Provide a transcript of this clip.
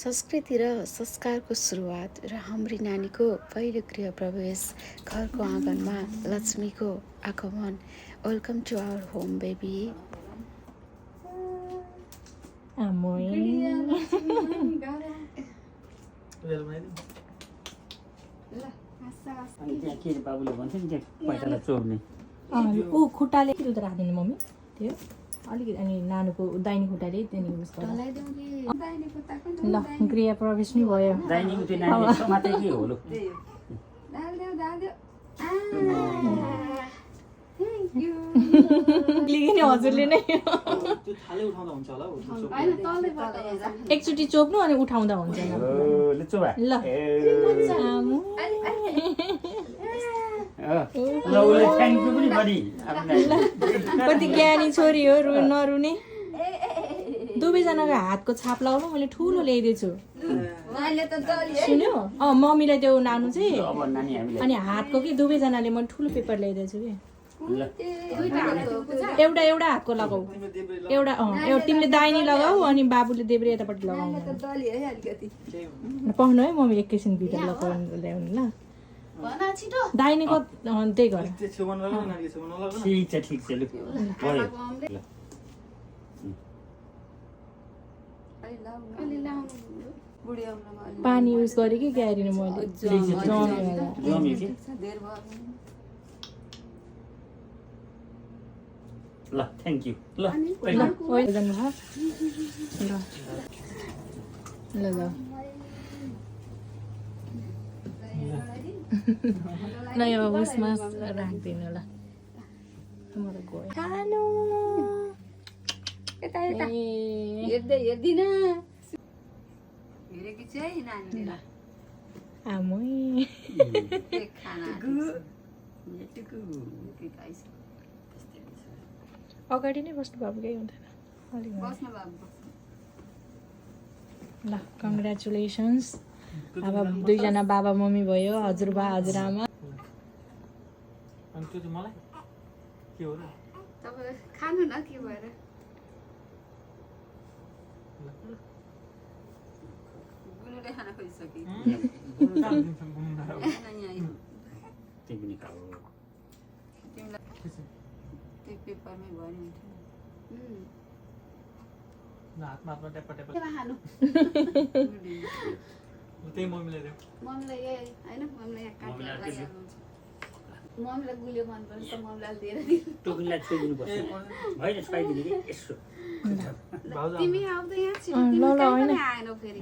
संस्कृति र संस्कारको सुरुवात र हाम्री नानीको पहिलो गृह प्रवेश, घरको आँगनमा लक्ष्मीको आगमन। Welcome to our home baby. त्यहाँ के बाबुले भन्छ नि त्यहाँ पैतालाई चोर्ने ऊ खुट्टाले के राखिदिनु मम्मी त्यो अलिकति अनि नानुको दाहिने खुट्टाले त्यहाँनिर उस ल गृह प्रवेश नि भयो दाहिनेको त्यो नानी समाते के हो लिने हजुरले नै एकचोटि चोप्नु अनि उठाउँदा हुन्छ ल कति ज्ञानी छोरी हो नरुने दुवैजनाको हातको छाप लाउनु मैले ठुलो ल्याइदिएछु सुन्यो मम्मीलाई त्यो नानु चाहिँ अनि हातको कि दुवैजनाले मैले ठुलो पेपर ल्याइदिएछु कि एउटा एउटा हातको लगाऊ एउटा तिमीले दाहिने लगाऊ अनि बाबुले देब्रे यतापट्टि लगाउनु पाउनु है मम्मी एकैछिन भिडियो लगाउनु ल्याउनु ल दाहिनेको त्यही गर ठिक छ लु पानी युज गरेँ कि ग्यारिनु मैले ल थ्याङ्क यू ल ल यो उसमा राख्दिनु ल खानु अगाडि नै बस्नु बाबु केही हुँदैन ल कङ्ग्रेचुलेसन्स अब दुईजना बाबा मम्मी भयो हजुरबा हजुरआमा खानु न के भएर खाना खोजिसके पेपरमै भयो नि मम्मीलाई गुलियो मन पर्छ मम्मीलाई दिएर तिमी आउँदै यहाँ छिटो आएनौ फेरि